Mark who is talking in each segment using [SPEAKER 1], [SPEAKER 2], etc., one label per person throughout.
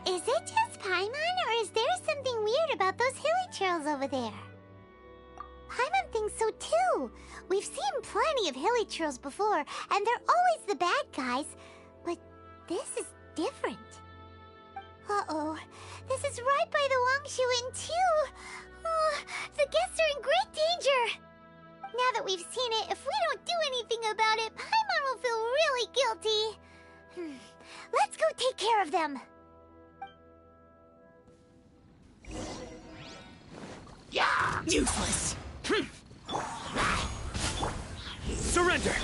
[SPEAKER 1] Is it just Paimon, or is there something weird about those hilly trails over there? Paimon thinks so too. We've seen plenty of hilly trails before, and they're always the bad guys. But this is different. Uh-oh. This is right by the Wangshu Inn too. Oh, the guests are in great danger. Now that we've seen it, if we don't do anything about it, Paimon will feel really guilty. Let's go take care of them.
[SPEAKER 2] Yeah! Useless! Surrender!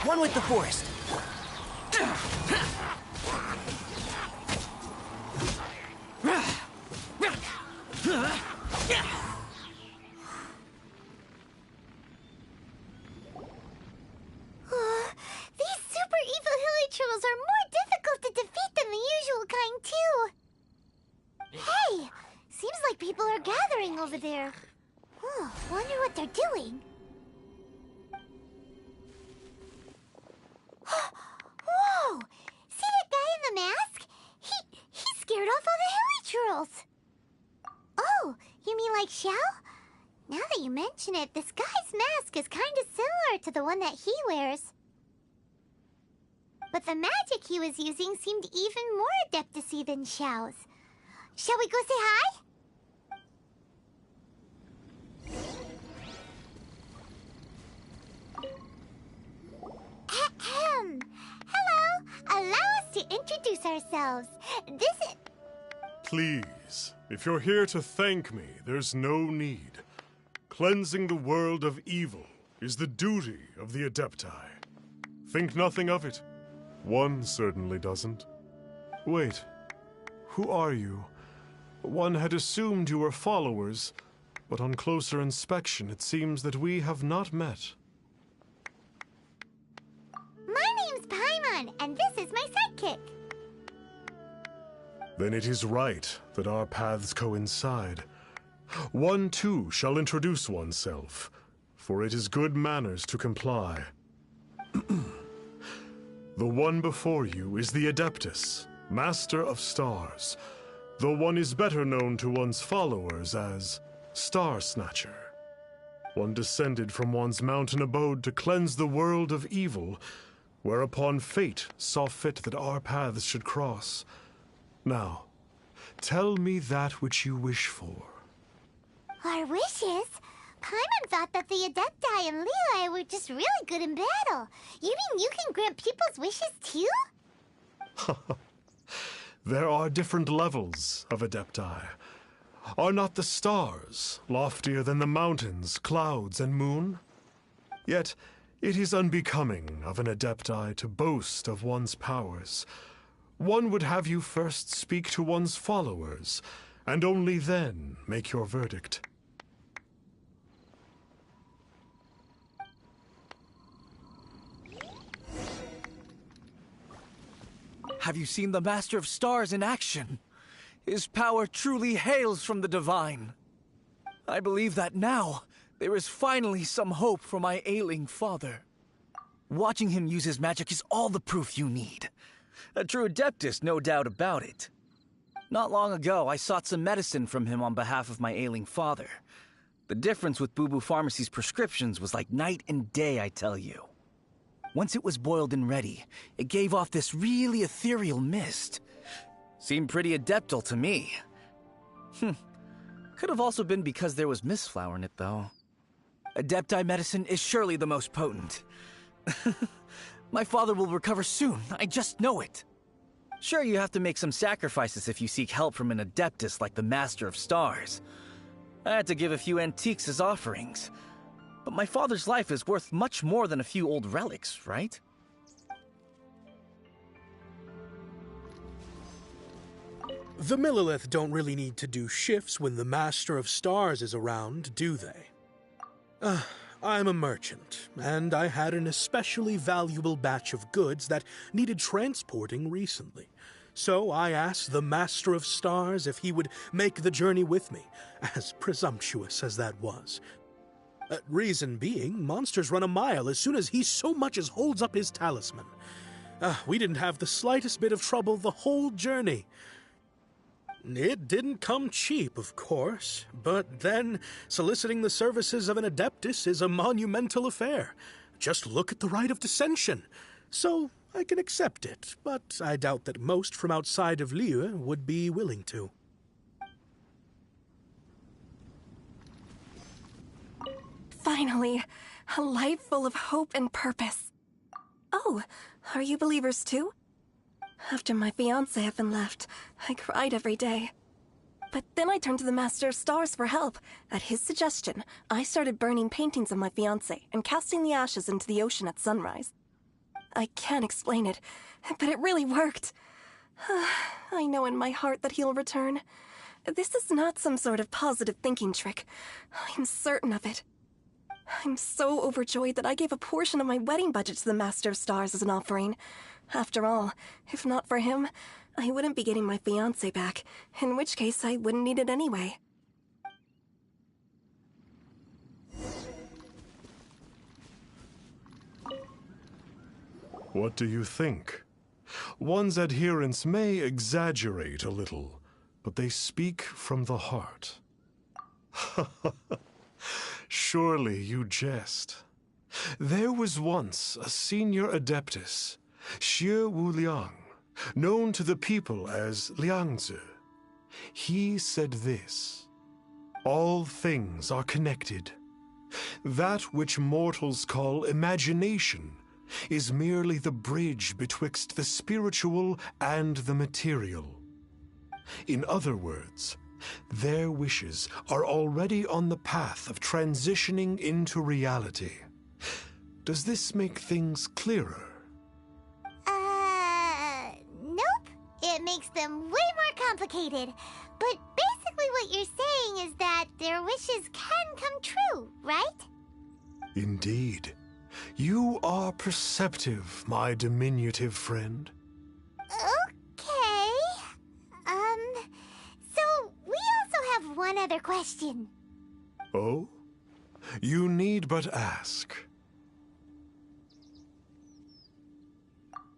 [SPEAKER 2] One with the forest.
[SPEAKER 1] These super evil hilly trolls are more difficult to defeat than the usual kind, too. Hey! Seems like people are gathering over there. Oh, wonder what they're doing. Whoa! See that guy in the mask? He scared off all the hilly trolls. Oh, you mean like Xiao? Now that you mention it, this guy's mask is kind of similar to the one that he wears. But the magic he was using seemed even more adeptacy than Xiao's. Shall we go say hi? Ahem. Hello. Allow us to introduce ourselves. This is...
[SPEAKER 3] Please, if you're here to thank me, there's no need. Cleansing the world of evil is the duty of the Adepti. Think nothing of it. One certainly doesn't. Wait, who are you? One had assumed you were followers, but on closer inspection it seems that we have not met.
[SPEAKER 1] My name's Paimon, and this is my sidekick.
[SPEAKER 3] Then it is right that our paths coincide. One too shall introduce oneself, for it is good manners to comply. The one before you is the Adeptus, Master of Stars, though one is better known to one's followers as Star Snatcher. One descended from one's mountain abode to cleanse the world of evil, whereupon fate saw fit that our paths should cross. Now, tell me that which you wish for.
[SPEAKER 1] Our wishes? Paimon thought that the Adepti and Leeli were just really good in battle. You mean you can grant people's wishes too?
[SPEAKER 3] There are different levels of Adepti. Are not the stars loftier than the mountains, clouds, and moon? Yet, it is unbecoming of an Adepti to boast of one's powers. One would have you first speak to one's followers, and only then make your verdict.
[SPEAKER 2] Have you seen the Master of Stars in action? His power truly hails from the divine. I believe that now, there is finally some hope for my ailing father. Watching him use his magic is all the proof you need. A true Adeptus, no doubt about it. Not long ago, I sought some medicine from him on behalf of my ailing father. The difference with Boo Boo Pharmacy's prescriptions was like night and day, I tell you. Once it was boiled and ready, it gave off this really ethereal mist. Seemed pretty adeptal to me. Could have also been because there was mistflower in it, though. Adepti medicine is surely the most potent. My father will recover soon, I just know it. Sure, you have to make some sacrifices if you seek help from an Adeptus like the Master of Stars. I had to give a few antiques as offerings. But my father's life is worth much more than a few old relics, right?
[SPEAKER 4] The Millilith don't really need to do shifts when the Master of Stars is around, do they? I'm a merchant, and I had an especially valuable batch of goods that needed transporting recently. So I asked the Master of Stars if he would make the journey with me, as presumptuous as that was. Reason being, monsters run a mile as soon as he so much as holds up his talisman. We didn't have the slightest bit of trouble the whole journey. It didn't come cheap, of course, but then soliciting the services of an Adeptus is a monumental affair. Just look at the Rite of Dissension. So I can accept it, but I doubt that most from outside of Liyue would be willing to.
[SPEAKER 5] Finally, a life full of hope and purpose. Oh, are you believers too? After my fiancé had been left, I cried every day. But then I turned to the Master of Stars for help. At his suggestion, I started burning paintings of my fiancé and casting the ashes into the ocean at sunrise. I can't explain it, but it really worked. I know in my heart that he'll return. This is not some sort of positive thinking trick. I'm certain of it. I'm so overjoyed that I gave a portion of my wedding budget to the Master of Stars as an offering. After all, if not for him, I wouldn't be getting my fiancé back, in which case I wouldn't need it anyway.
[SPEAKER 3] What do you think? One's adherents may exaggerate a little, but they speak from the heart. Surely you jest. There was once a senior Adeptus, Xie Wuliang, known to the people as Liangzi. He said this: all things are connected. That which mortals call imagination is merely the bridge betwixt the spiritual and the material. In other words, their wishes are already on the path of transitioning into reality. Does this make things clearer?
[SPEAKER 1] Nope. It makes them way more complicated. But basically what you're saying is that their wishes can come true, right?
[SPEAKER 3] Indeed. You are perceptive, my diminutive friend.
[SPEAKER 1] Okay. So we also have one other question.
[SPEAKER 3] Oh? You need but ask.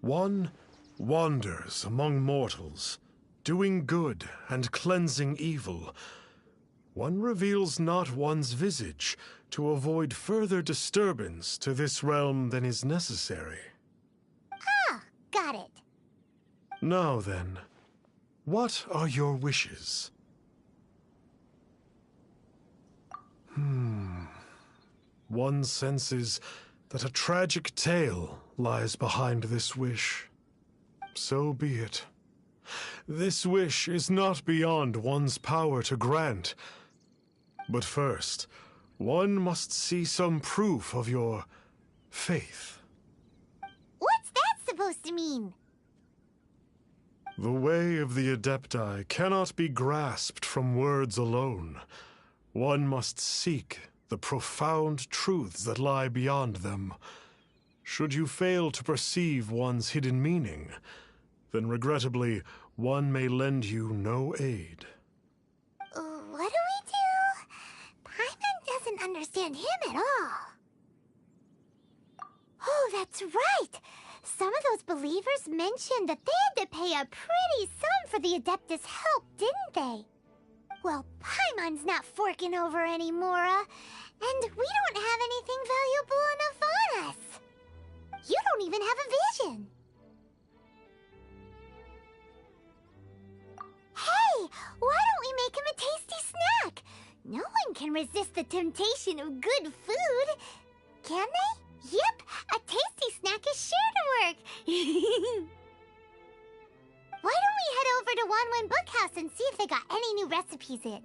[SPEAKER 3] One wanders among mortals, doing good and cleansing evil. One reveals not one's visage to avoid further disturbance to this realm than is necessary.
[SPEAKER 1] Ah, got it.
[SPEAKER 3] Now then, what are your wishes? One senses that a tragic tale lies behind this wish. So be it. This wish is not beyond one's power to grant. But first, one must see some proof of your faith.
[SPEAKER 1] What's that supposed to mean?
[SPEAKER 3] The way of the Adepti cannot be grasped from words alone. One must seek the profound truths that lie beyond them. Should you fail to perceive one's hidden meaning, then regrettably, one may lend you no aid.
[SPEAKER 1] What do we do? Paimon doesn't understand him at all. Oh, that's right! Some of those believers mentioned that they had to pay a pretty sum for the Adeptus' help, didn't they? Well, Paimon's not forking over anymore, and we don't have anything valuable enough on us. You don't even have a vision. Hey, why don't we make him a tasty snack? No one can resist the temptation of good food. Can they? Yep, a tasty snack is sure to work. Why don't we head over to Wanwen Bookhouse and see if they got any new recipes in?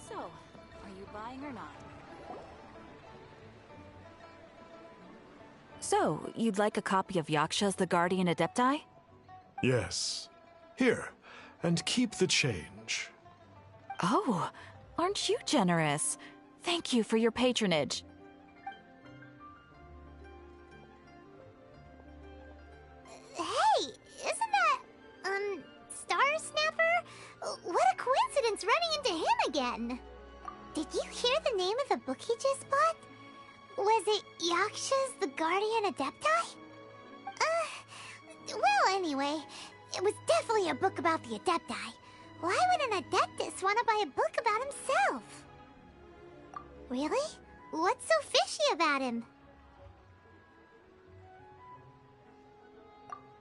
[SPEAKER 6] So, are you buying or not? So, you'd like a copy of Yaksha's The Guardian Adepti?
[SPEAKER 3] Yes. Here, and keep the change.
[SPEAKER 6] Oh, aren't you generous? Thank you for your patronage.
[SPEAKER 1] Hey, isn't that, Star Snapper? What a coincidence running into him again. Did you hear the name of the book he just bought? Was it Yaksha's The Guardian Adepti? Well, anyway, it was definitely a book about the Adepti. Why would an Adeptus want to buy a book about himself? Really? What's so fishy about him?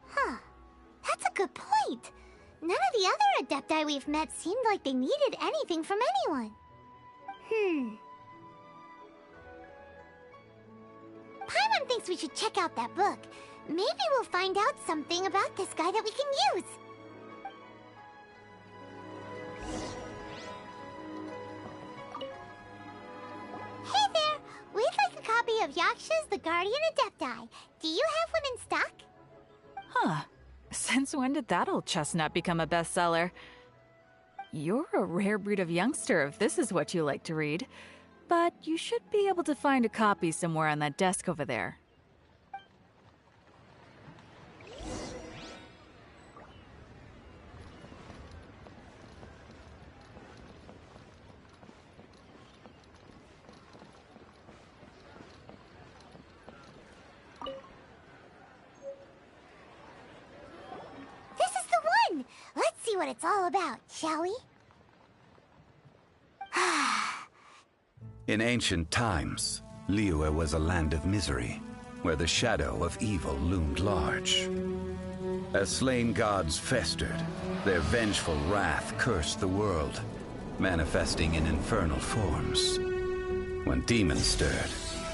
[SPEAKER 1] Huh. That's a good point. None of the other Adepti we've met seemed like they needed anything from anyone. Paimon thinks we should check out that book. Maybe we'll find out something about this guy that we can use. Hey there! We'd like a copy of Yaksha's The Guardian Adepti. Do you have one in stock?
[SPEAKER 6] Huh. Since when did that old chestnut become a bestseller? You're a rare breed of youngster if this is what you like to read. But you should be able to find a copy somewhere on that desk over there.
[SPEAKER 1] This is the one! Let's see what it's all about, shall we?
[SPEAKER 7] In ancient times, Liyue was a land of misery, where the shadow of evil loomed large. As slain gods festered, their vengeful wrath cursed the world, manifesting in infernal forms. When demons stirred,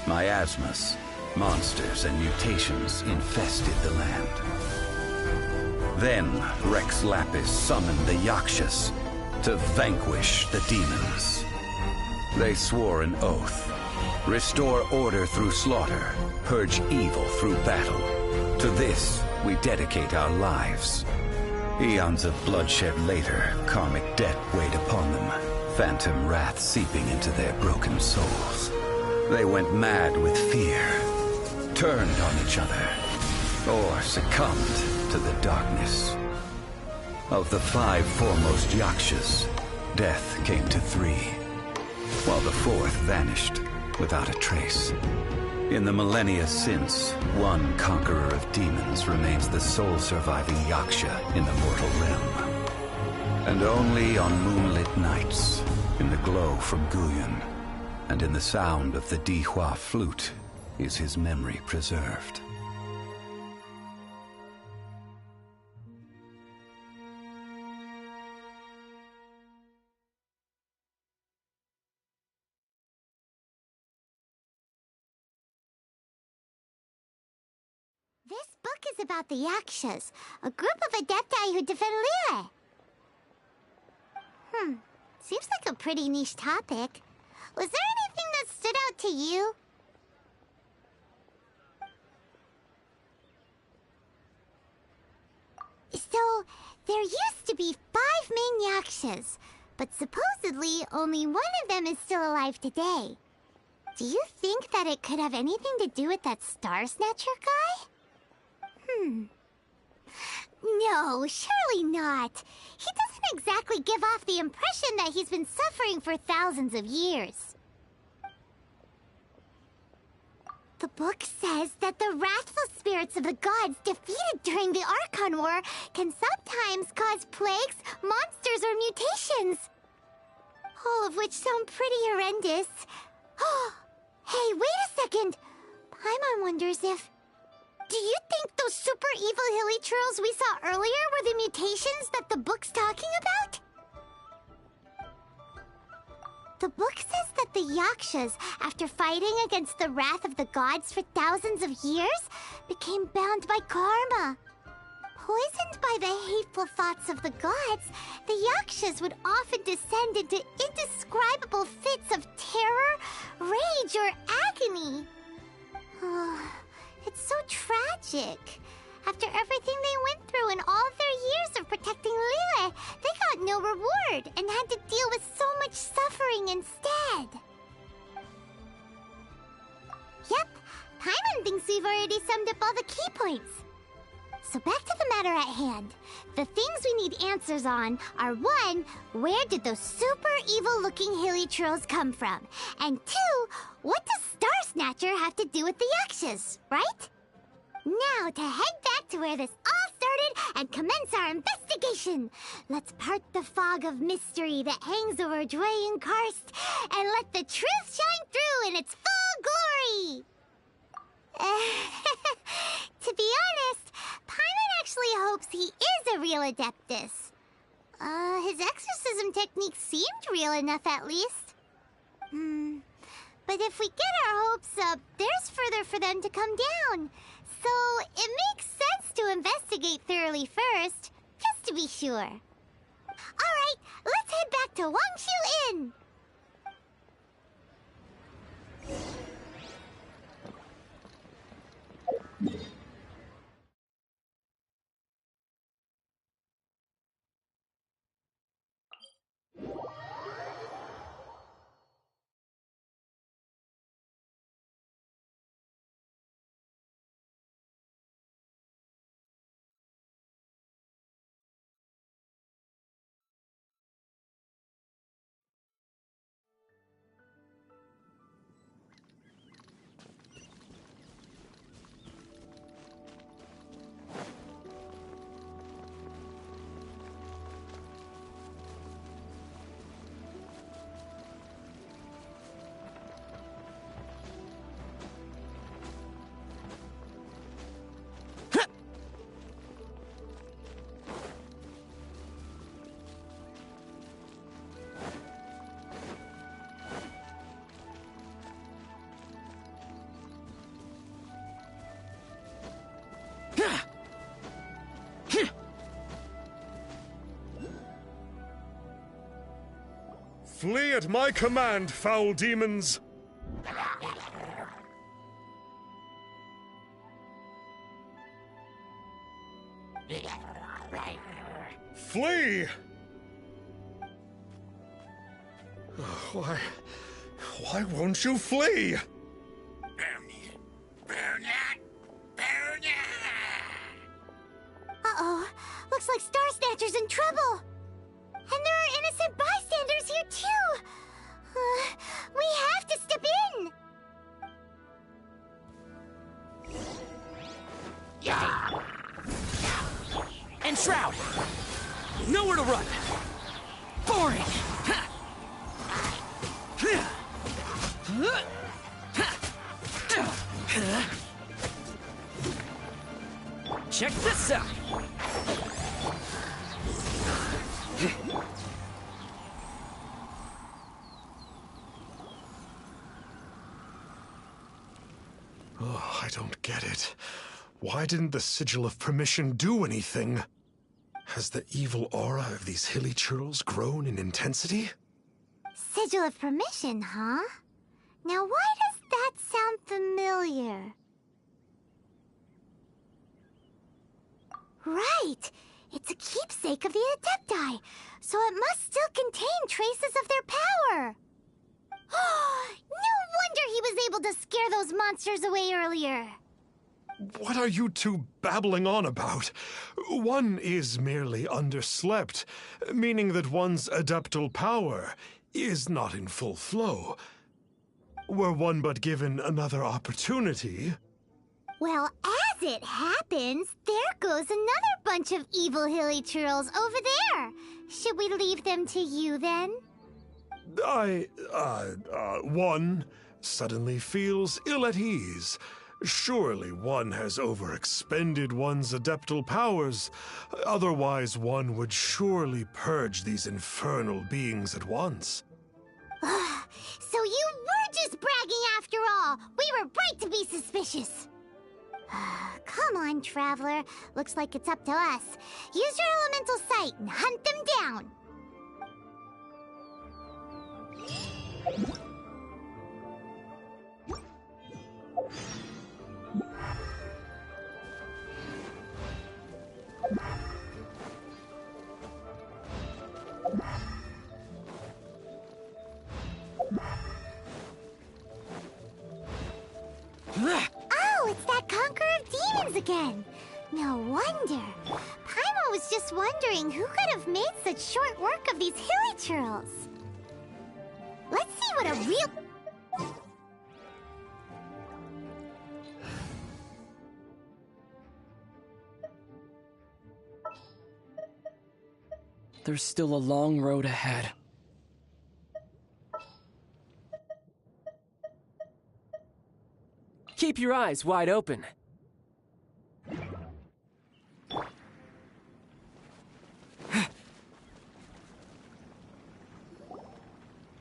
[SPEAKER 7] miasmas, monsters, and mutations infested the land. Then Rex Lapis summoned the Yakshas to vanquish the demons. They swore an oath: restore order through slaughter, purge evil through battle. To this, we dedicate our lives. Eons of bloodshed later, karmic debt weighed upon them, phantom wrath seeping into their broken souls. They went mad with fear, turned on each other, or succumbed to the darkness. Of the 5 foremost Yakshas, death came to 3. While the 4th vanished without a trace. In the millennia since, one conqueror of demons remains the sole surviving Yaksha in the mortal realm. And only on moonlit nights, in the glow from Guyon, and in the sound of the Dihua flute, is his memory preserved.
[SPEAKER 1] book is about the Yakshas, a group of adepti who defend Liyue. Seems like a pretty niche topic. Was there anything that stood out to you? So, there used to be 5 main Yakshas, but supposedly only one of them is still alive today. Do you think that it could have anything to do with that Star Snatcher guy? No, surely not. He doesn't exactly give off the impression that he's been suffering for thousands of years. The book says that the wrathful spirits of the gods defeated during the Archon War can sometimes cause plagues, monsters, or mutations. All of which sound pretty horrendous. Hey, wait a second! Paimon wonders if... Do you think those super evil hilly churls we saw earlier were the mutations that the book's talking about? The book says that the Yakshas, after fighting against the wrath of the gods for thousands of years, became bound by karma. Poisoned by the hateful thoughts of the gods, the Yakshas would often descend into indescribable fits of terror, rage, or agony. It's so tragic. After everything they went through and all of their years of protecting Liyue, they got no reward and had to deal with so much suffering instead. Yep, Paimon thinks we've already summed up all the key points. So back to the matter at hand. The things we need answers on are 1, where did those super evil-looking hilly trolls come from? And 2, what does Star Snatcher have to do with the Yakshas, right? Now to head back to where this all started and commence our investigation. Let's part the fog of mystery that hangs over Dwayne Karst and let the truth shine through in its full glory. To be honest, Paimon actually hopes he is a real Adeptus. His exorcism technique seemed real enough at least. But if we get our hopes up, there's further for them to come down. So it makes sense to investigate thoroughly first, just to be sure. Alright, let's head back to Wangshu Inn!
[SPEAKER 3] Flee at my command, foul demons! Flee! Why won't you flee?
[SPEAKER 1] Uh-oh, looks like Star Snatcher's in trouble! And there are innocent bystanders here, too! We have to step in!
[SPEAKER 8] Enshroud! Nowhere to run! Boring! Check this out!
[SPEAKER 3] Oh, I don't get it. Why didn't the Sigil of Permission do anything? Has the evil aura of these hilly churls grown in intensity?
[SPEAKER 1] Sigil of Permission, huh? Now why does that sound familiar? Right! It's a keepsake of the Adepti, so it must still contain traces of their power! No wonder he was able to scare those monsters away earlier!
[SPEAKER 3] What are you two babbling on about? One is merely underslept, meaning that one's adeptal power is not in full flow. Were one but given another opportunity...
[SPEAKER 1] Well, as it happens, there goes another bunch of evil hilly churls over there. Should we leave them to you, then?
[SPEAKER 3] One suddenly feels ill at ease. Surely one has overexpended one's adeptal powers. Otherwise, one would surely purge these infernal beings at once.
[SPEAKER 1] So you were just bragging after all. We were right to be suspicious. Come on, Traveler. Looks like it's up to us. Use your elemental sight and hunt them down. Oh, it's that Conqueror of Demons again. No wonder. Paimon was just wondering who could have made such short work of these hilly churls. Let's see what a real...
[SPEAKER 8] There's still a long road ahead. Keep your eyes wide open.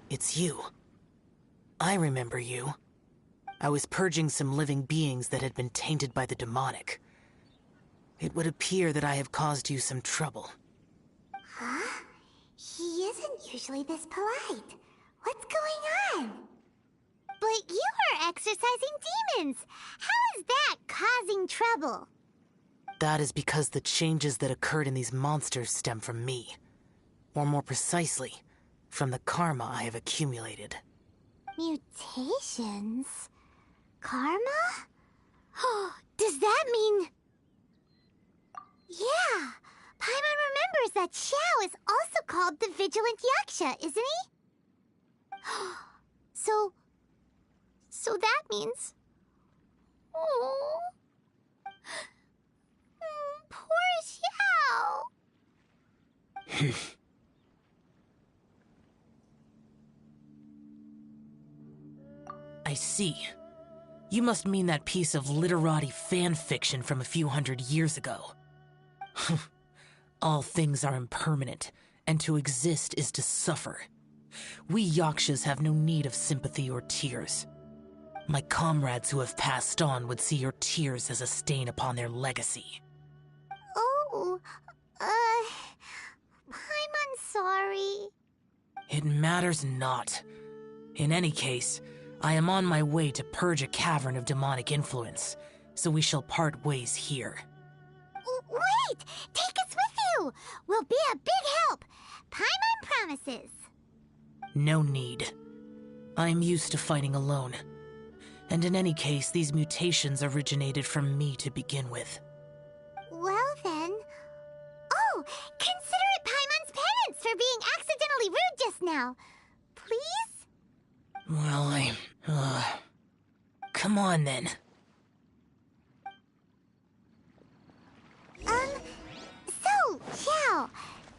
[SPEAKER 9] It's you. I remember you. I was purging some living beings that had been tainted by the demonic. It would appear that I have caused you some trouble.
[SPEAKER 1] Huh? He isn't usually this polite. What's going on? But you are exorcising demons! How is that causing trouble?
[SPEAKER 9] That is because the changes that occurred in these monsters stem from me. Or more precisely, from the karma I have accumulated.
[SPEAKER 1] Mutations? Karma? Does that mean... Yeah! Paimon remembers that Xiao is also called the Vigilant Yaksha, isn't he? So that means... Oh... Poor Xiao!
[SPEAKER 9] I see. You must mean that piece of literati fan fiction from a few hundred years ago. All things are impermanent, and to exist is to suffer. We Yakshas have no need of sympathy or tears. My comrades who have passed on would see your tears as a stain upon their legacy.
[SPEAKER 1] Oh, I'm sorry.
[SPEAKER 9] It matters not. In any case, I am on my way to purge a cavern of demonic influence, so we shall part ways here.
[SPEAKER 1] Wait! Take us with you! We'll be a big help! Paimon promises!
[SPEAKER 9] No need. I am used to fighting alone. And in any case, these mutations originated from me to begin with.
[SPEAKER 1] Well then... Oh! Consider it Paimon's penance for being accidentally rude just now! Please?
[SPEAKER 9] Well, come on then.
[SPEAKER 1] So, Xiao,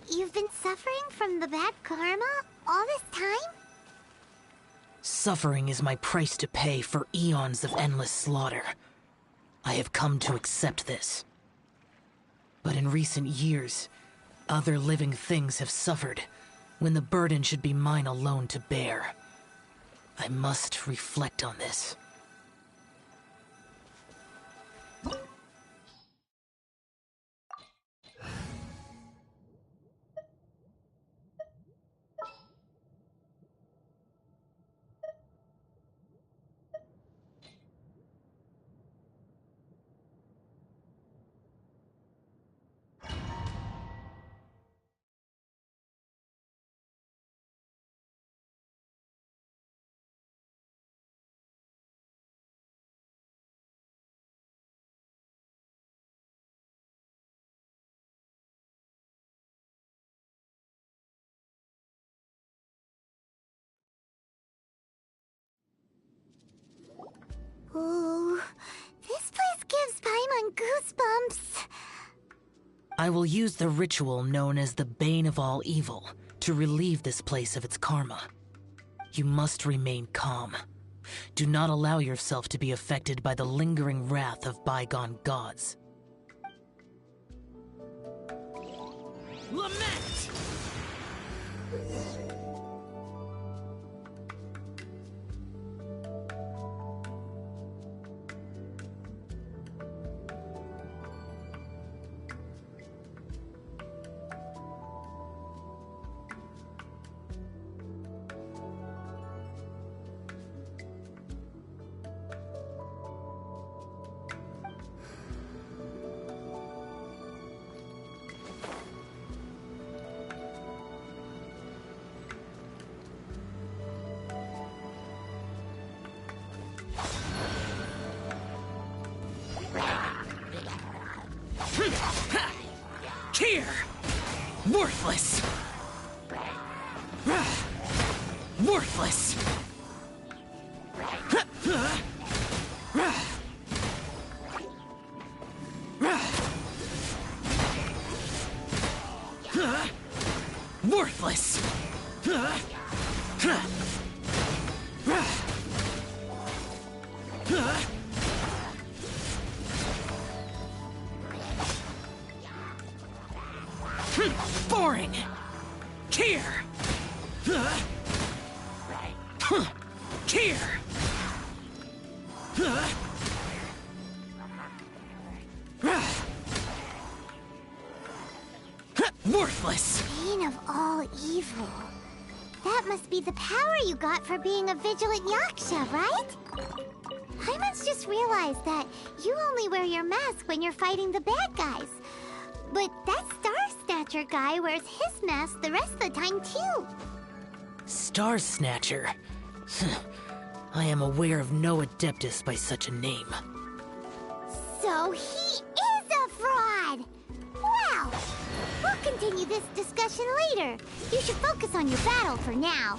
[SPEAKER 1] you've been suffering from the bad karma all this time?
[SPEAKER 9] Suffering is my price to pay for eons of endless slaughter. I have come to accept this. But in recent years, other living things have suffered, when the burden should be mine alone to bear. I must reflect on this.
[SPEAKER 1] This place gives Paimon goosebumps.
[SPEAKER 9] I will use the ritual known as the Bane of All Evil to relieve this place of its karma. You must remain calm. Do not allow yourself to be affected by the lingering wrath of bygone gods. Lament! Here! Worthless! Worthless! Worthless! Boring! Here! Here! Worthless!
[SPEAKER 1] Bane of all evil. That must be the power you got for being a vigilant Yaksha, right? Paimon's just realized that you only wear your mask when you're fighting the bad guys. But that Star Snatcher guy wears his mask the rest of the time, too.
[SPEAKER 9] Star Snatcher? I am aware of no Adeptus by such a name.
[SPEAKER 1] So he is a fraud! Well, we'll continue this discussion later. You should focus on your battle for now.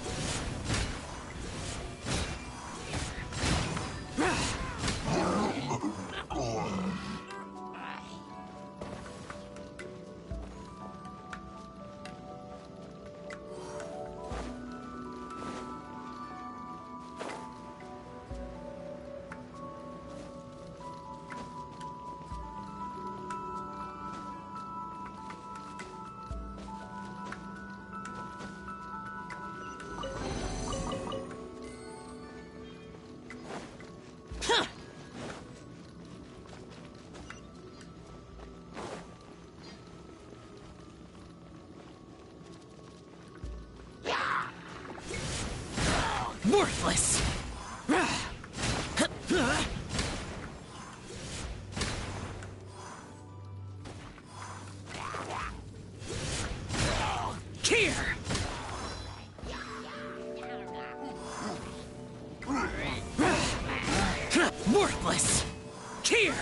[SPEAKER 9] Worthless! Here! Worthless! Here!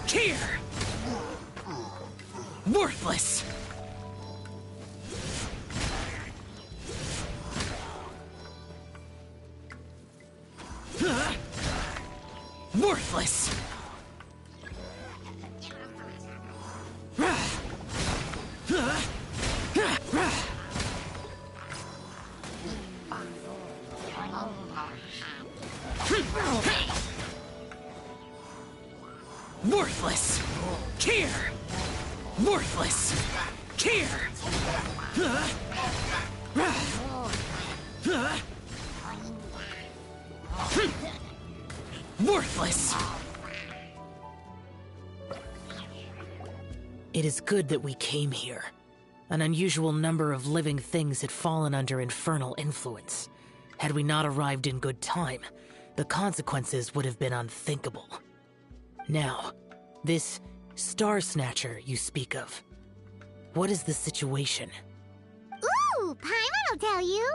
[SPEAKER 9] Here! Worthless! Worthless! Worthless! Here! Worthless! Here! Worthless! It is good that we came here. An unusual number of living things had fallen under infernal influence. Had we not arrived in good time, the consequences would have been unthinkable. Now, this Star Snatcher you speak of, what is the situation?
[SPEAKER 1] Ooh, Paimon will tell you.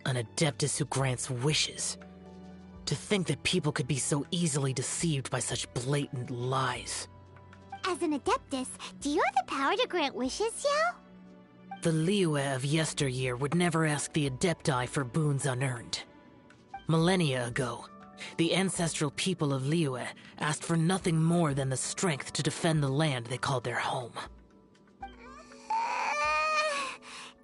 [SPEAKER 9] An Adeptus who grants wishes. To think that people could be so easily deceived by such blatant lies.
[SPEAKER 1] As an Adeptus, do you have the power to grant wishes, Xiao?
[SPEAKER 9] The Liyue of yesteryear would never ask the Adepti for boons unearned. Millennia ago, the ancestral people of Liyue asked for nothing more than the strength to defend the land they called their home.
[SPEAKER 1] To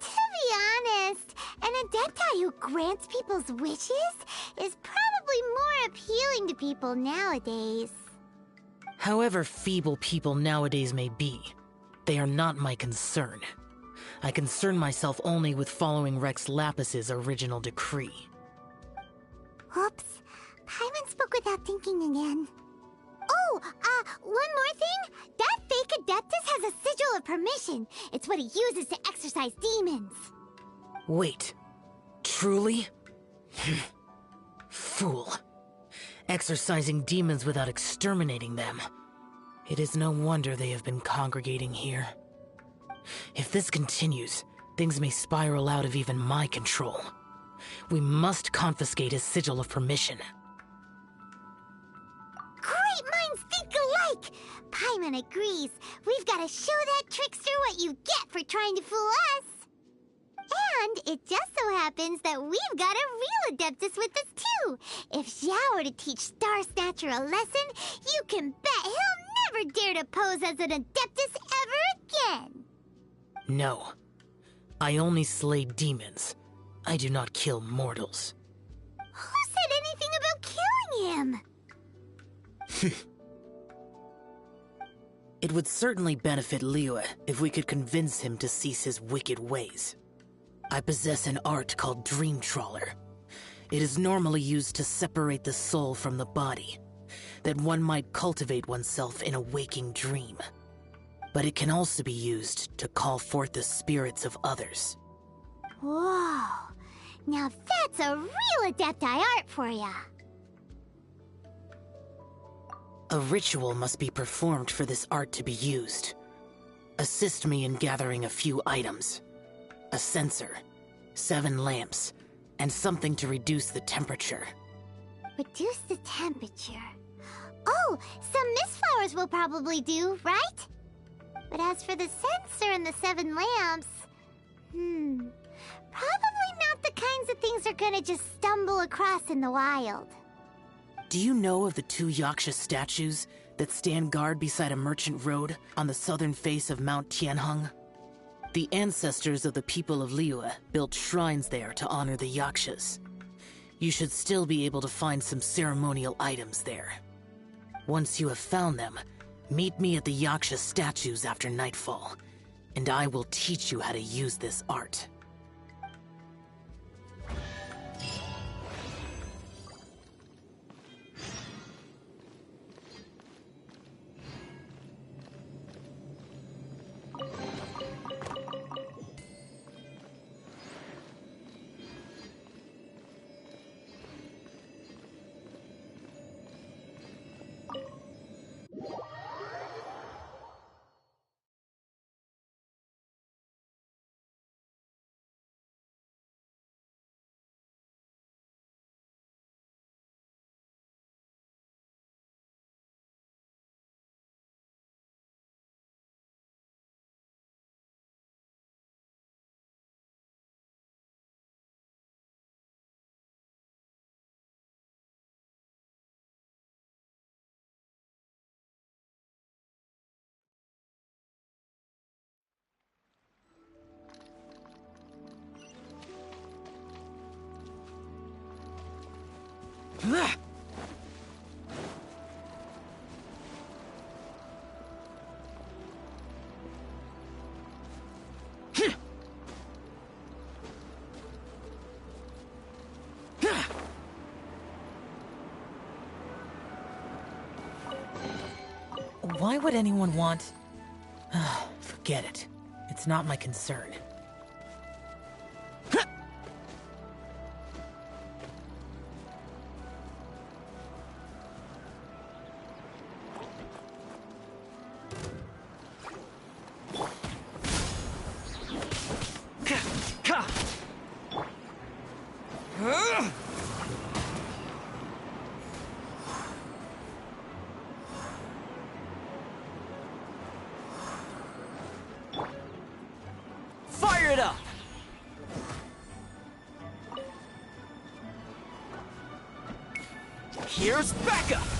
[SPEAKER 1] be honest, an Adepti who grants people's wishes is probably more appealing to people nowadays.
[SPEAKER 9] However feeble people nowadays may be, they are not my concern. I concern myself only with following Rex Lapis's original decree.
[SPEAKER 1] Oops. Paimon spoke without thinking again. Oh, one more thing. That fake Adeptus has a sigil of permission. It's what he uses to exorcise demons.
[SPEAKER 9] Wait. Truly? Fool. Exorcising demons without exterminating them. It is no wonder they have been congregating here. If this continues, things may spiral out of even my control. We must confiscate his sigil of permission.
[SPEAKER 1] Great minds think alike! Paimon agrees. We've got to show that trickster what you get for trying to fool us. And it just so happens that we've got a real Adeptus with us too. If Xiao were to teach Star Snatcher a lesson, you can bet he'll never dare to pose as an Adeptus ever again.
[SPEAKER 9] No. I only slay demons. I do not kill mortals.
[SPEAKER 1] Who said anything about killing him?
[SPEAKER 9] It would certainly benefit Liyue if we could convince him to cease his wicked ways. I possess an art called Dream Trawler. It is normally used to separate the soul from the body, that one might cultivate oneself in a waking dream. But it can also be used to call forth the spirits of others.
[SPEAKER 1] Whoa. Now that's a real Adepti art for ya.
[SPEAKER 9] A ritual must be performed for this art to be used. Assist me in gathering a few items. A censer, 7 lamps, and something to reduce the temperature.
[SPEAKER 1] Reduce the temperature. Oh, some mist flowers will probably do, right? But as for the censer and the 7 lamps... probably not the kinds of things they're gonna just stumble across in the wild.
[SPEAKER 9] Do you know of the 2 Yaksha statues that stand guard beside a merchant road on the southern face of Mount Tianheng? The ancestors of the people of Liyue built shrines there to honor the Yakshas. You should still be able to find some ceremonial items there. Once you have found them, meet me at the Yaksha statues after nightfall, and I will teach you how to use this art. Why would anyone want... Forget it. It's not my concern.
[SPEAKER 2] Here's backup!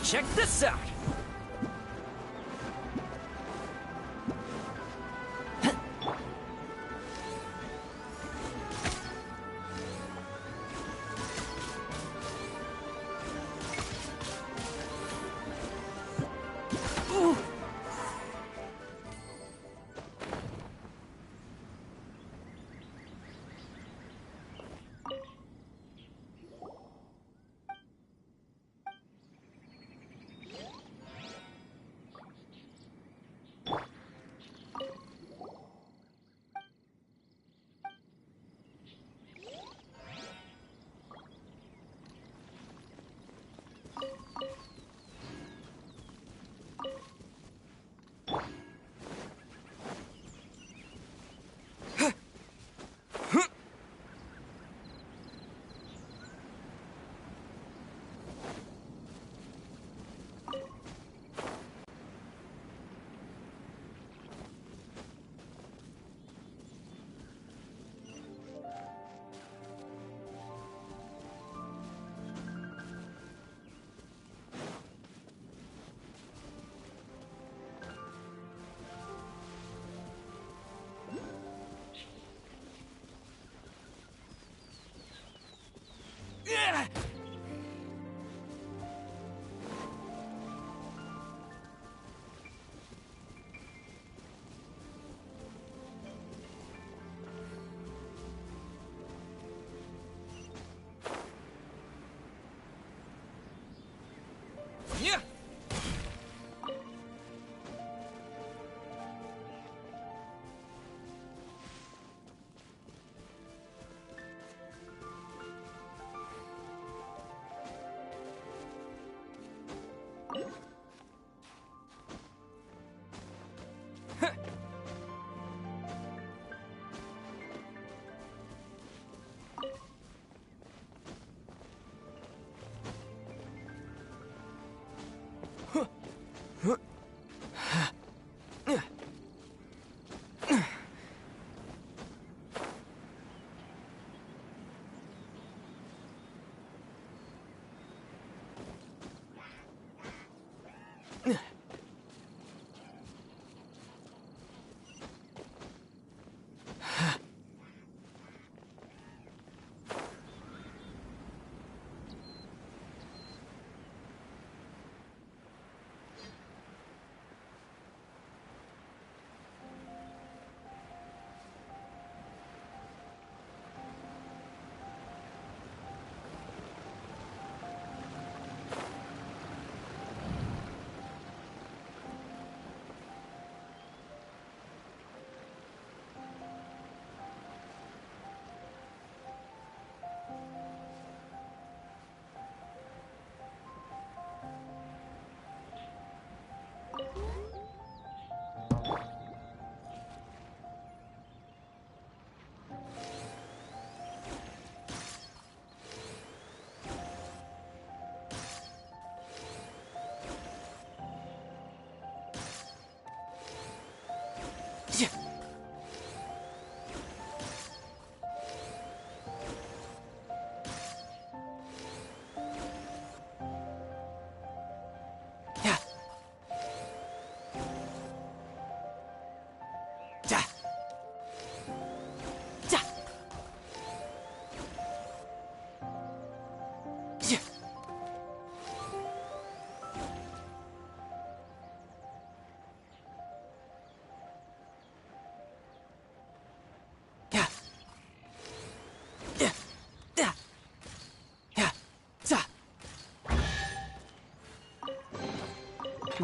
[SPEAKER 2] Check this out! Yeah!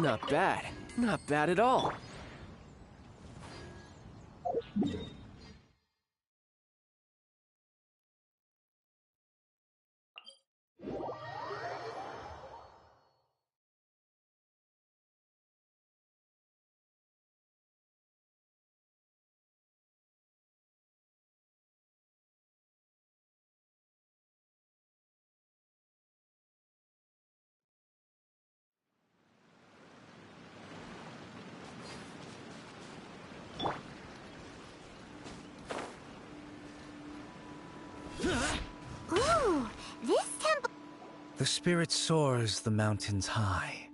[SPEAKER 10] Not bad. Not bad at all.
[SPEAKER 2] The spirit soars the mountains high,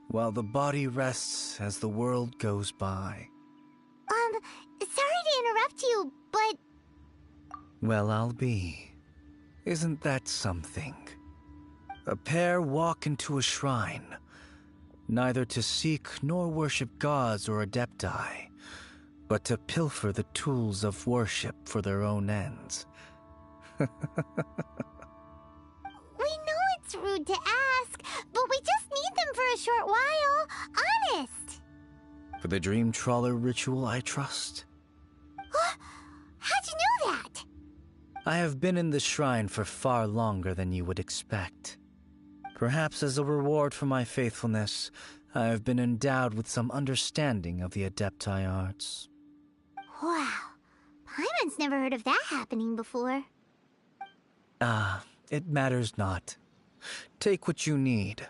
[SPEAKER 2] while the body rests as the world goes by.
[SPEAKER 1] Sorry to interrupt you, but...
[SPEAKER 2] Well, I'll be. Isn't that something? A pair walk into a shrine, neither to seek nor worship gods or adepti, but to pilfer the tools of worship for their own ends.
[SPEAKER 1] We know it's rude to ask, but we just need them for a short while. Honest.
[SPEAKER 2] For the Dream Trawler ritual, I trust.
[SPEAKER 1] How'd you know that?
[SPEAKER 2] I have been in the shrine for far longer than you would expect. Perhaps as a reward for my faithfulness, I have been endowed with some understanding of the Adepti arts.
[SPEAKER 1] Wow. Paimon's never heard of that happening before.
[SPEAKER 2] It matters not. Take what you need.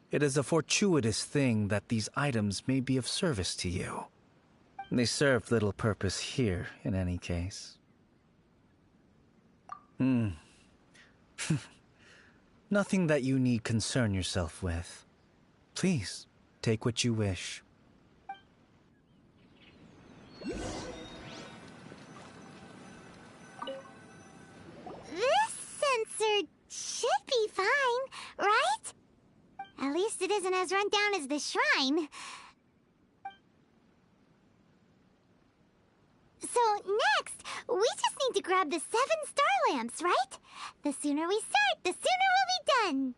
[SPEAKER 2] It is a fortuitous thing that these items may be of service to you. They serve little purpose here, in any case. Nothing that you need concern yourself with. Please, take what you wish.
[SPEAKER 1] This sensor should be fine, right? At least it isn't as run down as the shrine. So next, we just need to grab the 7 star lamps, right? The sooner we start, the sooner we'll be done.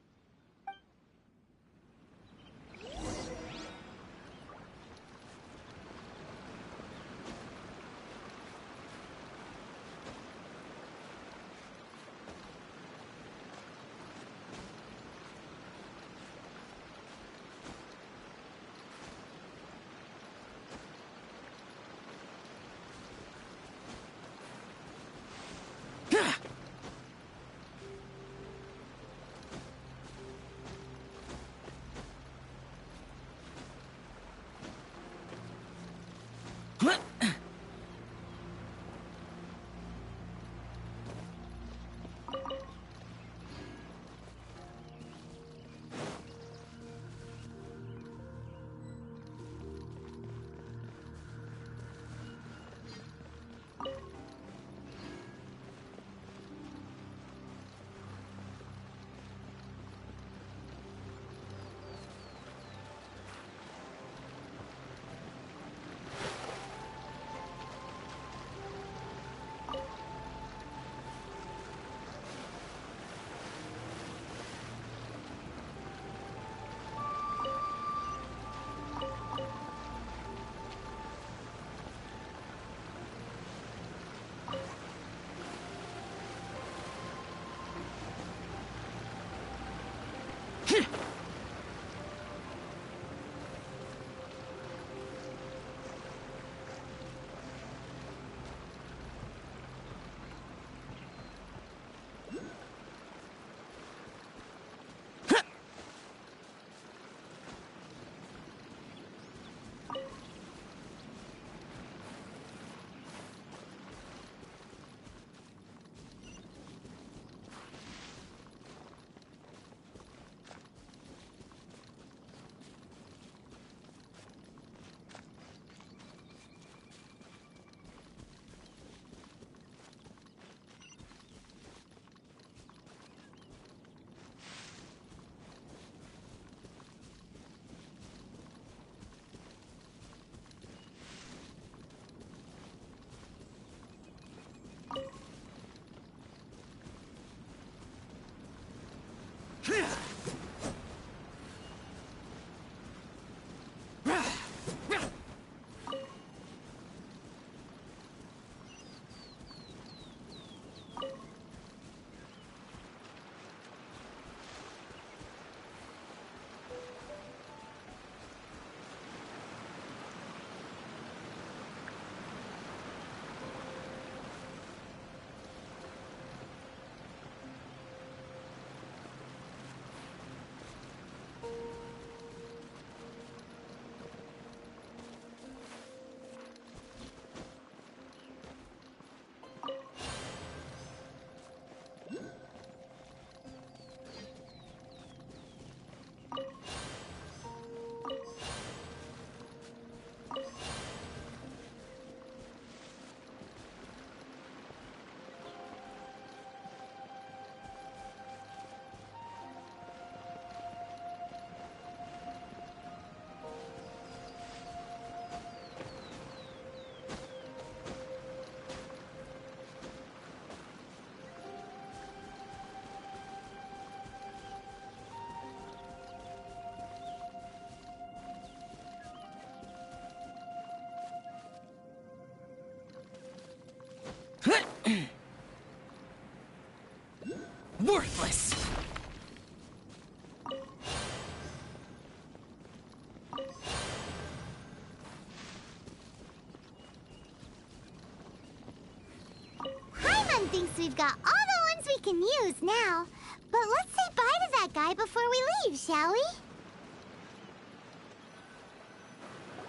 [SPEAKER 1] thinks we've got all the ones we can use now. But let's say bye to that guy before we leave, shall we?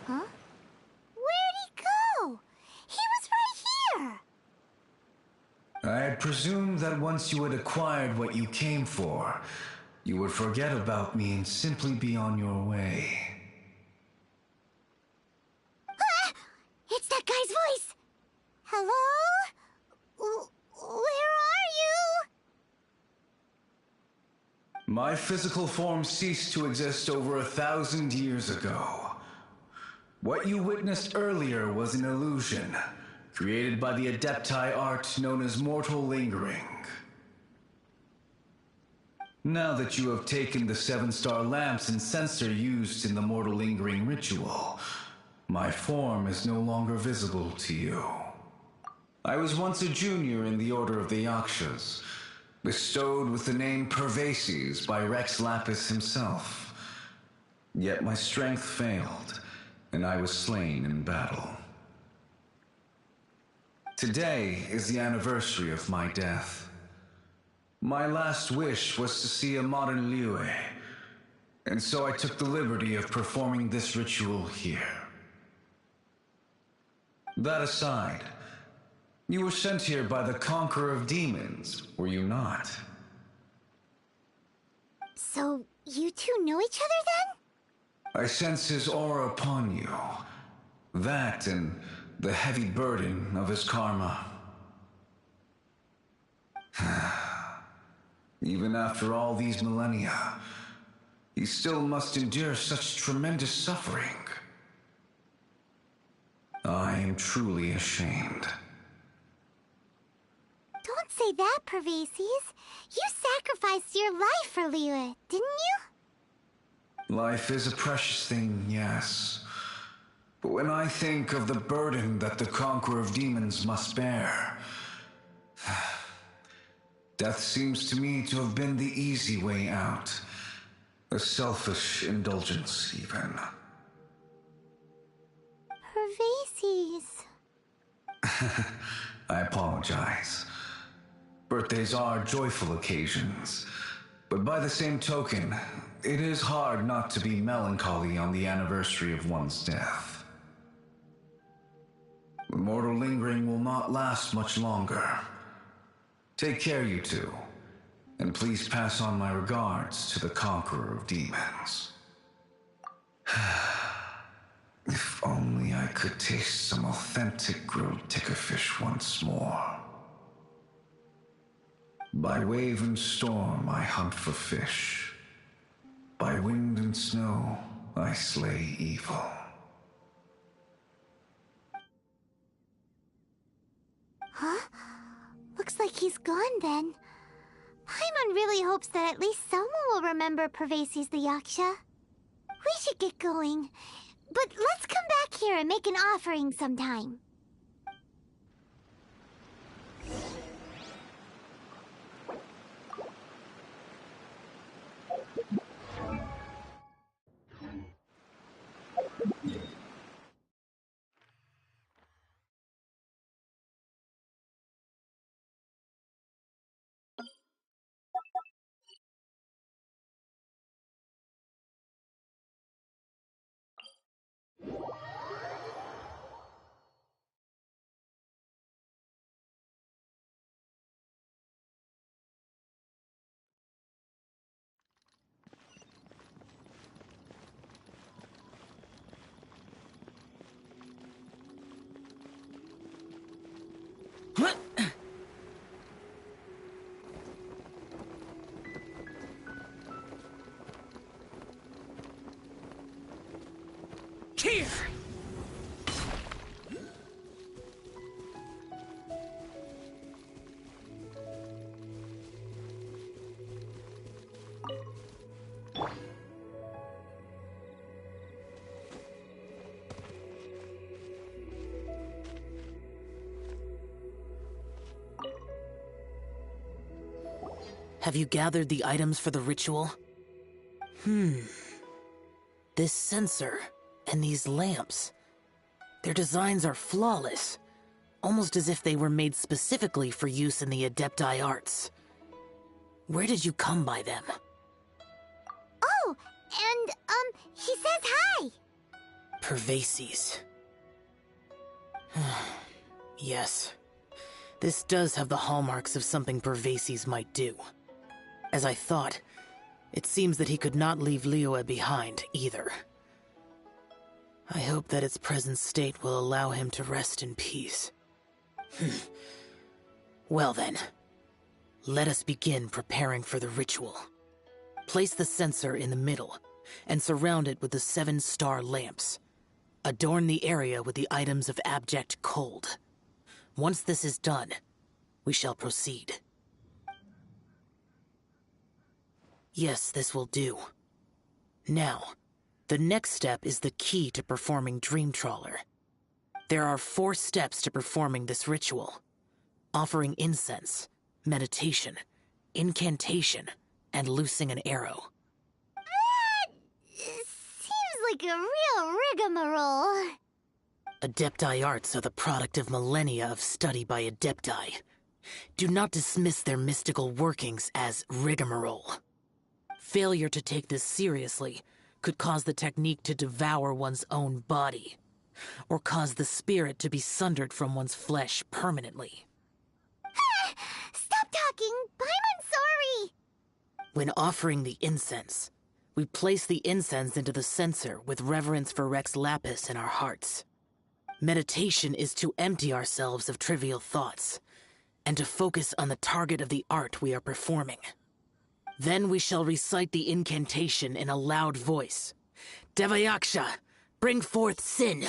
[SPEAKER 1] Huh? Where'd he go? He was right here!
[SPEAKER 7] I had presumed that once you had acquired what you came for, you would forget about me and simply be on your way.
[SPEAKER 1] Ah! It's that guy's voice! Hello? Where are you?
[SPEAKER 7] My physical form ceased to exist over 1,000 years ago. What you witnessed earlier was an illusion, created by the Adepti art known as mortal lingering. Now that you have taken the 7-star lamps and censer used in the mortal lingering ritual, my form is no longer visible to you. I was once a junior in the Order of the Yakshas, bestowed with the name Pervases by Rex Lapis himself. Yet my strength failed, and I was slain in battle. Today is the anniversary of my death. My last wish was to see a modern Liyue, and so I took the liberty of performing this ritual here. That aside, you were sent here by the Conqueror of Demons, were you not?
[SPEAKER 1] So, you two know each other then?
[SPEAKER 7] I sense his aura upon you. That and the heavy burden of his karma. Even after all these millennia, he still must endure such tremendous suffering. I am truly ashamed.
[SPEAKER 1] Don't say that, Pervases. You sacrificed your life for Liyue, didn't you?
[SPEAKER 7] Life is a precious thing, yes. But when I think of the burden that the Conqueror of Demons must bear, death seems to me to have been the easy way out. A selfish indulgence, even.
[SPEAKER 1] Pervases.
[SPEAKER 7] I apologize. Birthdays are joyful occasions, but by the same token, it is hard not to be melancholy on the anniversary of one's death. The mortal lingering will not last much longer. Take care, you two, and please pass on my regards to the Conqueror of Demons. If only I could taste some authentic grilled tickerfish once more. By wave and storm I hunt for fish. By wind and snow I slay evil.
[SPEAKER 1] Huh? Looks like he's gone then. Paimon really hopes that at least someone will remember Pervases the Yaksha. We should get going. But let's come back here and make an offering sometime.
[SPEAKER 9] Here! Have you gathered the items for the ritual? This censer and these lamps. Their designs are flawless. almost as if they were made specifically for use in the Adepti arts. Where did you come by them?
[SPEAKER 1] Oh, and, he says hi!
[SPEAKER 9] Pervases. Yes. This does have the hallmarks of something Pervases might do. As I thought, it seems that he could not leave Liyue behind, either. I hope that its present state will allow him to rest in peace. Well then, let us begin preparing for the ritual. Place the censer in the middle, and surround it with the 7-star lamps. Adorn the area with the items of abject cold. Once this is done, we shall proceed. Yes, this will do. Now, the next step is the key to performing Dream Trawler. There are 4 steps to performing this ritual: offering incense, meditation, incantation, and loosing an arrow.
[SPEAKER 1] That seems like a real rigmarole.
[SPEAKER 9] Adepti arts are the product of millennia of study by Adepti. Do not dismiss their mystical workings as rigmarole. Failure to take this seriously could cause the technique to devour one's own body, or cause the spirit to be sundered from one's flesh permanently.
[SPEAKER 1] Stop talking! Paimon's sorry!
[SPEAKER 9] When offering the incense, we place the incense into the censer with reverence for Rex Lapis in our hearts. Meditation is to empty ourselves of trivial thoughts, and to focus on the target of the art we are performing. Then we shall recite the incantation in a loud voice. Devayaksha, bring forth sin!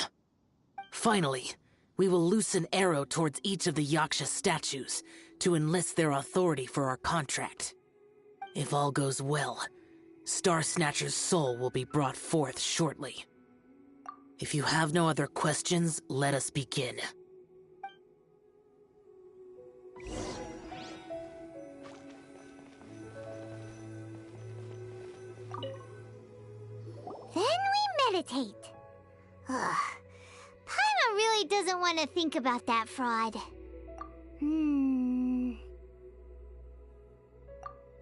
[SPEAKER 9] Finally, we will loose an arrow towards each of the Yaksha statues to enlist their authority for our contract. If all goes well, Star Snatcher's soul will be brought forth shortly. If you have no other questions, let us begin.
[SPEAKER 1] Then we meditate. Ugh. Paimon really doesn't want to think about that fraud.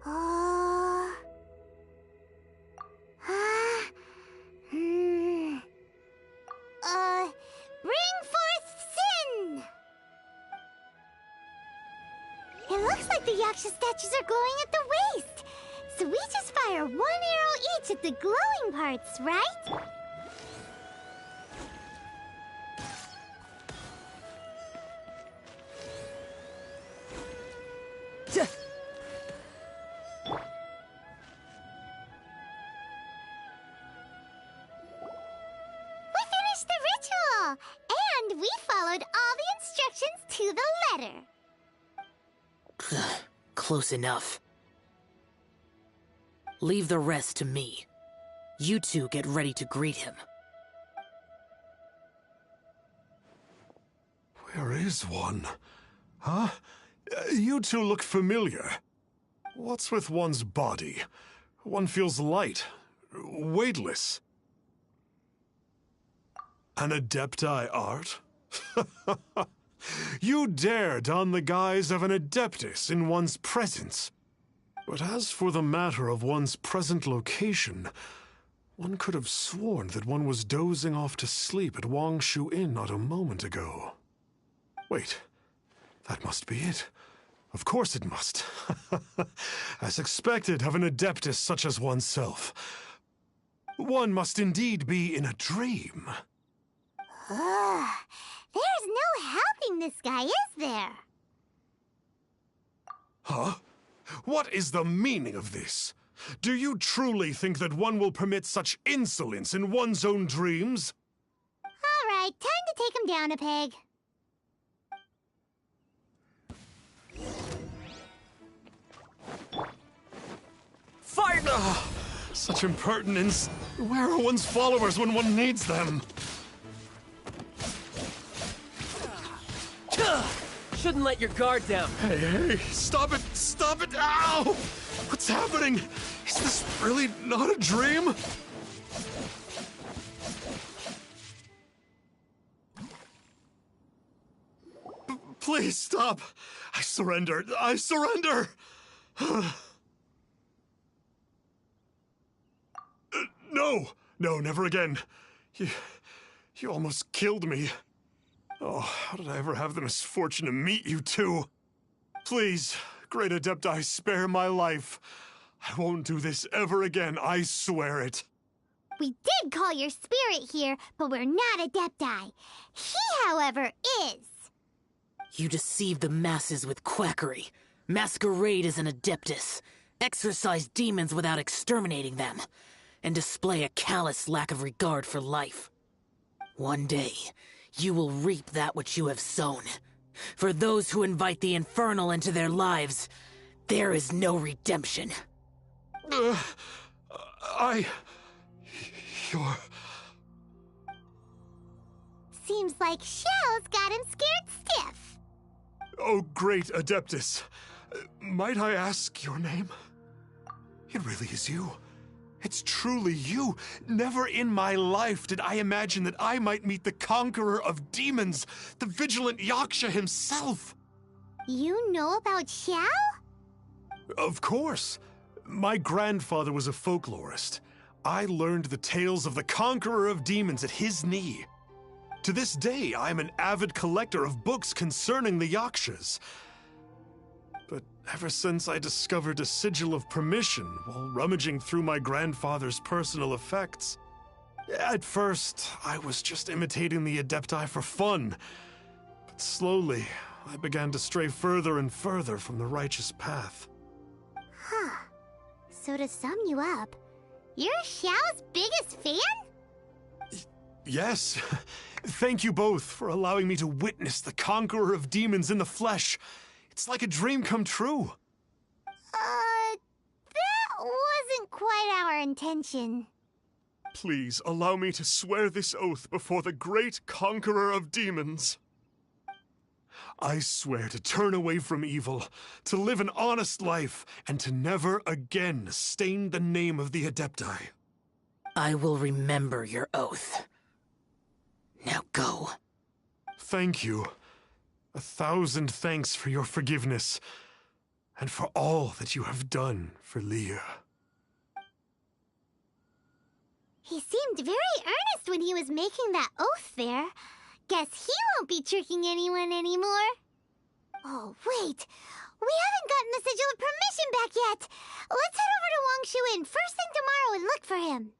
[SPEAKER 1] Oh. Bring forth sin! It looks like the Yaksha statues are glowing at the waist. So we just fire 1 arrow each at the glowing parts, right? We finished the ritual! And we followed all the instructions to the letter.
[SPEAKER 9] Close enough. Leave the rest to me. You two get ready to greet him.
[SPEAKER 3] Where is one? Huh? You two look familiar. What's with one's body? One feels light, weightless. An Adepti art? You dare don the guise of an Adeptus in one's presence. But as for the matter of one's present location, one could have sworn that one was dozing off to sleep at Wangshu Inn not a moment ago. Wait, that must be it. Of course it must. As expected of an Adeptus such as oneself. One must indeed be in a dream.
[SPEAKER 1] There's no helping this guy, is there?
[SPEAKER 3] Huh? What is the meaning of this? Do you truly think that one will permit such insolence in one's own dreams?
[SPEAKER 1] All right, time to take him down a peg.
[SPEAKER 3] Fight! Such impertinence. Where are one's followers when one needs them?
[SPEAKER 10] Shouldn't let your guard down.
[SPEAKER 3] Hey, stop it! Stop it! Ow! What's happening? Is this really not a dream? Please stop! I surrender! I surrender! No! No, never again. You almost killed me. Oh, how did I ever have the misfortune to meet you two? Please, Great Adepti, spare my life. I won't do this ever again, I swear it.
[SPEAKER 1] We did call your spirit here, but we're not Adepti. He, however, is.
[SPEAKER 9] You deceive the masses with quackery, masquerade as an Adeptus, exorcise demons without exterminating them, and display a callous lack of regard for life. One day, you will reap that which you have sown. For those who invite the infernal into their lives, there is no redemption.
[SPEAKER 3] You're...
[SPEAKER 1] Seems like Xiao's got him scared stiff.
[SPEAKER 3] Oh, great Adeptus. Might I ask your name? It really is you. It's truly you. Never in my life did I imagine that I might meet the conqueror of demons, the vigilant Yaksha himself.
[SPEAKER 1] You know about Xiao?
[SPEAKER 3] Of course. My grandfather was a folklorist. I learned the tales of the conqueror of demons at his knee. To this day, I'm an avid collector of books concerning the Yakshas. But ever since I discovered a sigil of permission while rummaging through my grandfather's personal effects, at first, I was just imitating the Adepti for fun. But slowly, I began to stray further and further from the righteous path.
[SPEAKER 1] Huh. So to sum you up, you're Xiao's biggest fan?
[SPEAKER 3] Yes. Thank you both for allowing me to witness the conqueror of demons in the flesh. It's like a dream come true.
[SPEAKER 1] That wasn't quite our intention.
[SPEAKER 3] Please allow me to swear this oath before the great conqueror of demons. I swear to turn away from evil, to live an honest life, and to never again stain the name of the Adepti.
[SPEAKER 9] I will remember your oath. Now go.
[SPEAKER 3] Thank you. 1,000 thanks for your forgiveness, and for all that you have done for Leah.
[SPEAKER 1] He seemed very earnest when he was making that oath there. Guess he won't be tricking anyone anymore. Oh, wait. We haven't gotten the sigil of permission back yet. Let's head over to Wang Shuin first thing tomorrow and look for him.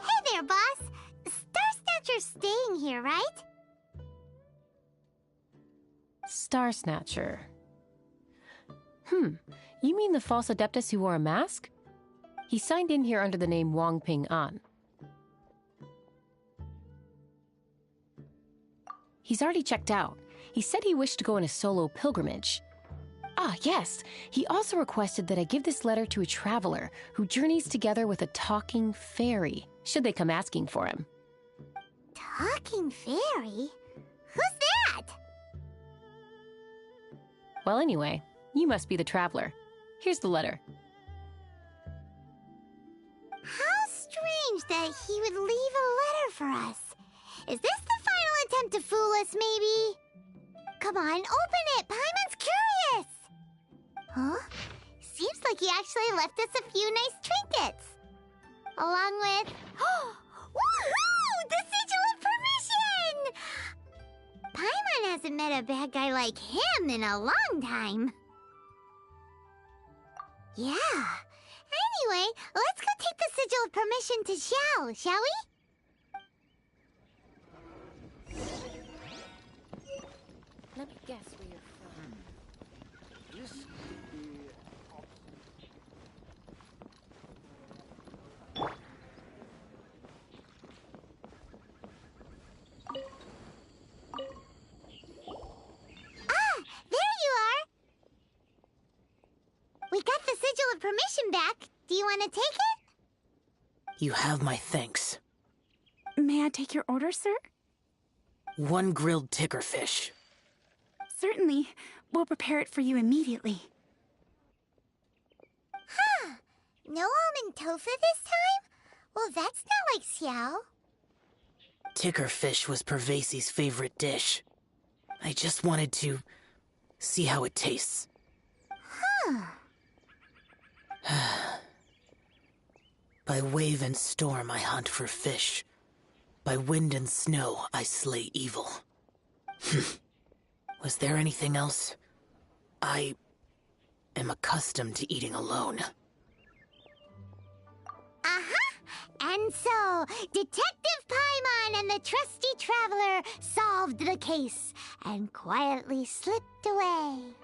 [SPEAKER 1] Hey there, boss. Star Snatcher's staying here, right?
[SPEAKER 11] Star Snatcher. You mean the false Adeptus who wore a mask? He signed in here under the name Wang Ping An. He's already checked out. He said he wished to go on a solo pilgrimage. Ah, yes. He also requested that I give this letter to a traveler who journeys together with a talking fairy, should they come asking for him.
[SPEAKER 1] Talking fairy? Who's that?
[SPEAKER 11] Well, anyway, you must be the traveler. Here's the letter.
[SPEAKER 1] strange that he would leave a letter for us. Is this the final attempt to fool us, maybe? Come on, open it! Paimon's curious! Huh? Seems like he actually left us a few nice trinkets. Along with... Woohoo! The Sigil of Permission! Paimon hasn't met a bad guy like him in a long time. Yeah. Anyway, let's go take the Sigil of Permission to Xiao, shall we?
[SPEAKER 11] Let me guess where you're from.
[SPEAKER 1] There you are! We got the Sigil of Permission back. Do you want to take it?
[SPEAKER 9] You have my thanks.
[SPEAKER 12] May I take your order, sir?
[SPEAKER 9] 1 grilled ticker fish.
[SPEAKER 12] Certainly. We'll prepare it for you immediately.
[SPEAKER 1] Huh. No almond tofu this time? Well, that's not like Xiao.
[SPEAKER 9] Ticker fish was Pervasi's favorite dish. I just wanted to see how it tastes.
[SPEAKER 1] Huh.
[SPEAKER 9] By wave and storm I hunt for fish. By wind and snow I slay evil. Was there anything else? I am accustomed to eating alone.
[SPEAKER 1] Uh-huh. And so, Detective Paimon and the trusty traveler solved the case and quietly slipped away.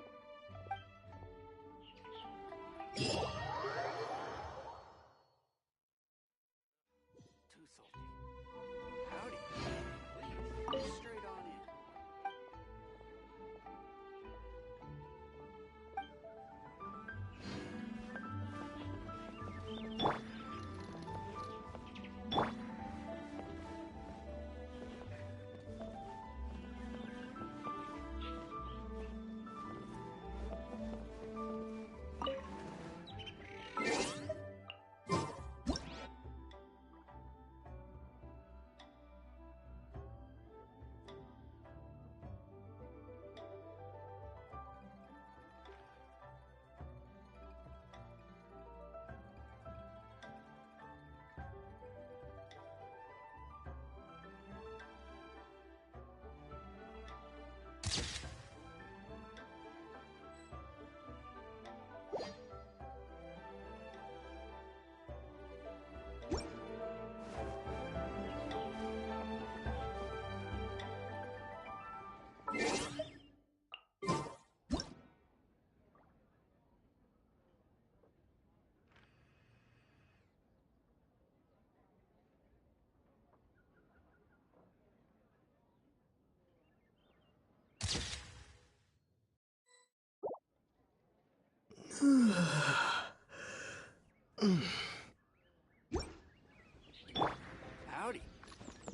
[SPEAKER 13] Howdy.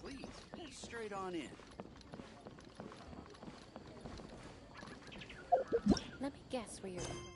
[SPEAKER 13] Please, get straight on in.
[SPEAKER 11] Let me guess where you're from.